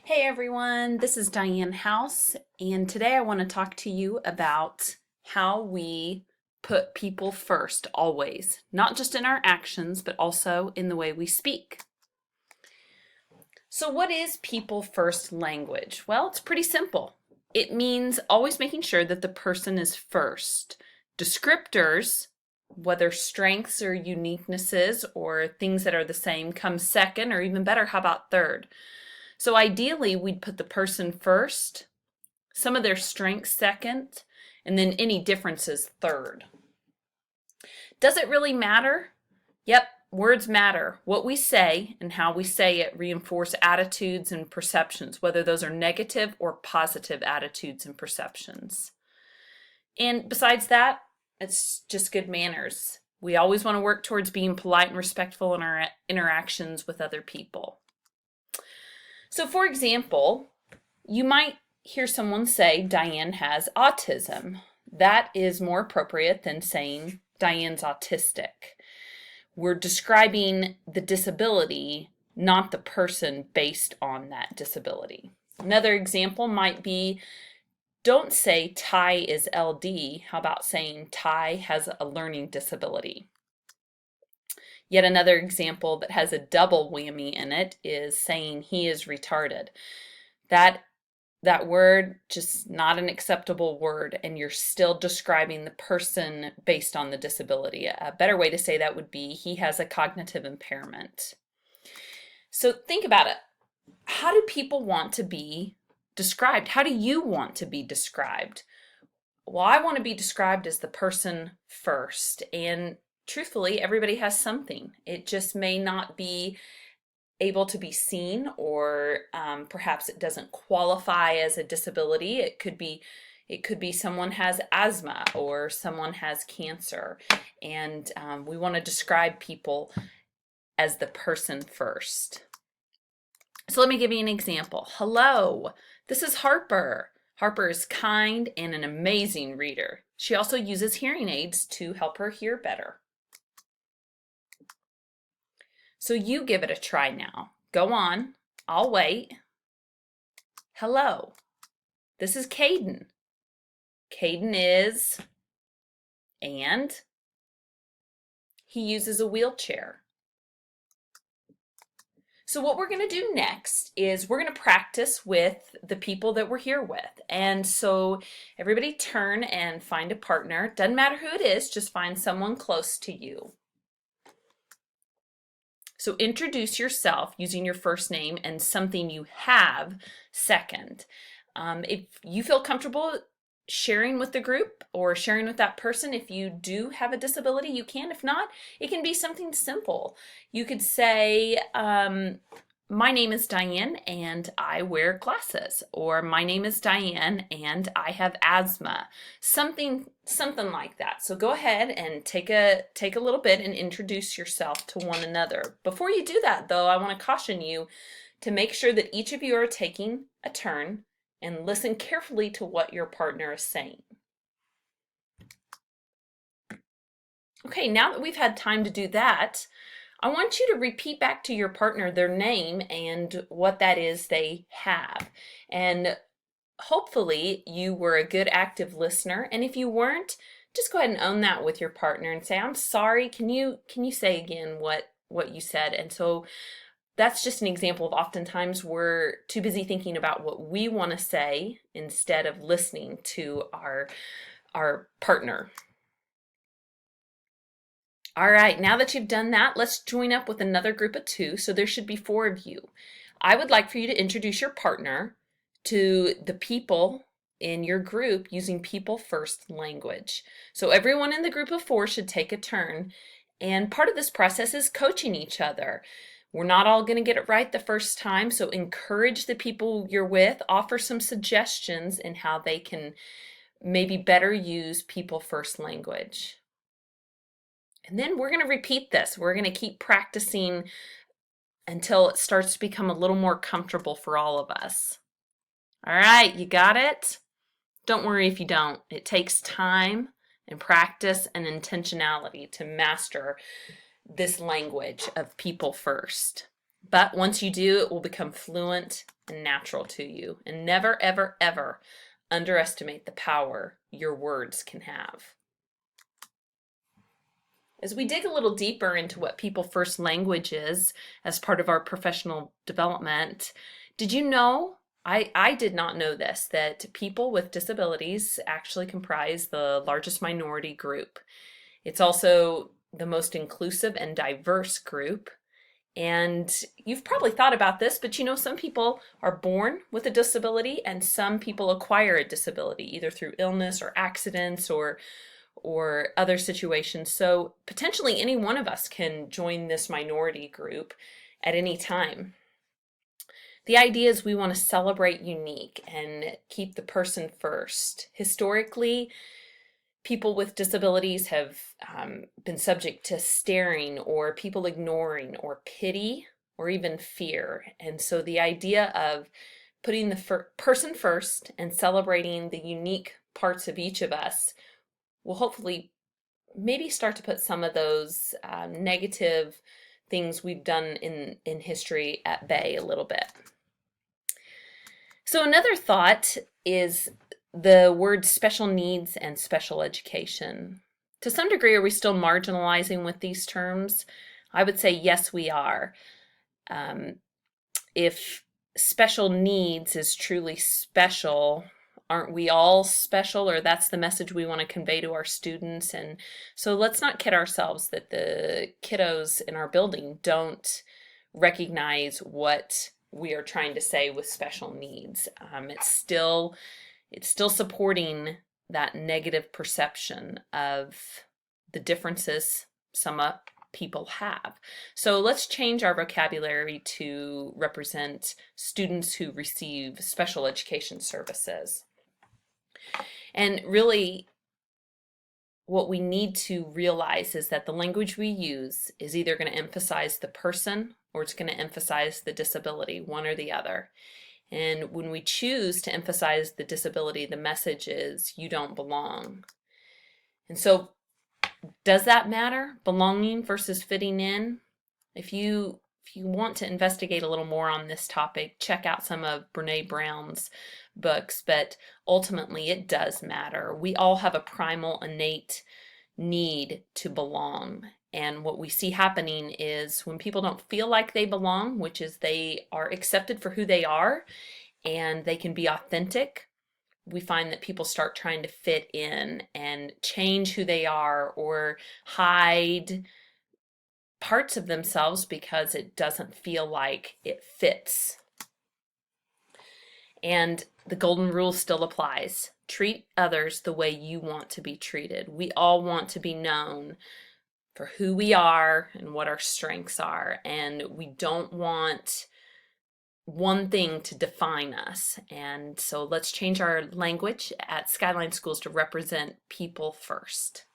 Hey everyone, this is Diane House, and today I want to talk to you about how we put people first always, not just in our actions, but also in the way we speak. So, what is people first language? Well, it's pretty simple. It means always making sure that the person is first. Descriptors, whether strengths or uniquenesses or things that are the same, come second, or even better, how about third? So ideally, we'd put the person first, some of their strengths second, and then any differences third. Does it really matter? Yep, words matter. What we say and how we say it reinforce attitudes and perceptions, whether those are negative or positive attitudes and perceptions. And besides that, it's just good manners. We always want to work towards being polite and respectful in our interactions with other people. So for example, you might hear someone say Diane has autism. That is more appropriate than saying Diane's autistic. We're describing the disability, not the person based on that disability. Another example might be, don't say Ty is LD. How about saying Ty has a learning disability? Yet another example that has a double whammy in it is saying he is retarded. That word, just not an acceptable word, and you're still describing the person based on the disability. A better way to say that would be he has a cognitive impairment. So think about it. How do people want to be described? How do you want to be described? Well, I want to be described as the person first, and truthfully, everybody has something. It just may not be able to be seen, or perhaps it doesn't qualify as a disability. It could be someone has asthma or someone has cancer, and we want to describe people as the person first. So let me give you an example. Hello, this is Harper. Harper is kind and an amazing reader. She also uses hearing aids to help her hear better. So you give it a try now. Go on. I'll wait. Hello. This is Caden. Caden is, and he uses a wheelchair. So what we're going to do next is we're going to practice with the people that we're here with. And so everybody turn and find a partner. Doesn't matter who it is, just find someone close to you. So introduce yourself using your first name and something you have second. If you feel comfortable sharing with the group or sharing with that person, if you do have a disability, you can. If not, it can be something simple. You could say, my name is Diane and I wear glasses, or my name is Diane and I have asthma. Something like that. So go ahead and take a little bit and introduce yourself to one another. Before you do that though, I want to caution you to make sure that each of you are taking a turn and listen carefully to what your partner is saying. Okay, now that we've had time to do that, I want you to repeat back to your partner their name and what that is they have. And hopefully you were a good active listener. And if you weren't, just go ahead and own that with your partner and say, I'm sorry, can you say again what you said? And so that's just an example of oftentimes we're too busy thinking about what we want to say instead of listening to our partner. All right, now that you've done that, let's join up with another group of two. So there should be 4 of you. I would like for you to introduce your partner to the people in your group using people first language. So everyone in the group of 4 should take a turn. And part of this process is coaching each other. We're not all going to get it right the first time, so encourage the people you're with, offer some suggestions in how they can maybe better use people first language. And then we're going to repeat this. We're going to keep practicing until it starts to become a little more comfortable for all of us. All right, you got it? Don't worry if you don't. It takes time and practice and intentionality to master this language of people first. But once you do, it will become fluent and natural to you. And never, ever, ever underestimate the power your words can have. As we dig a little deeper into what people first language is as part of our professional development, did you know, I did not know this, that people with disabilities actually comprise the largest minority group. It's also the most inclusive and diverse group. And you've probably thought about this, but you know, some people are born with a disability and some people acquire a disability, either through illness or accidents or other situations. So potentially any one of us can join this minority group at any time. The idea is we want to celebrate unique and keep the person first. Historically, people with disabilities have been subject to staring or people ignoring or pity or even fear. And so the idea of putting the person first and celebrating the unique parts of each of us will hopefully maybe start to put some of those negative things we've done in history at bay a little bit. So another thought is the words special needs and special education. To some degree, are we still marginalizing with these terms? I would say yes, we are. If special needs is truly special, aren't we all special? Or that's the message we want to convey to our students. And so let's not kid ourselves that the kiddos in our building don't recognize what we are trying to say with special needs. It's still supporting that negative perception of the differences some people have. So let's change our vocabulary to represent students who receive special education services. And really, what we need to realize is that the language we use is either going to emphasize the person or it's going to emphasize the disability, one or the other. And when we choose to emphasize the disability, the message is you don't belong. And so does that matter? Belonging versus fitting in? If you want to investigate a little more on this topic, check out some of Brene Brown's books, but ultimately it does matter. We all have a primal, innate need to belong. And what we see happening is when people don't feel like they belong, which is they are accepted for who they are and they can be authentic, we find that people start trying to fit in and change who they are or hide parts of themselves because it doesn't feel like it fits. And the golden rule still applies. Treat others the way you want to be treated. We all want to be known for who we are and what our strengths are, and we don't want one thing to define us. And so let's change our language at Skyline Schools to represent people first.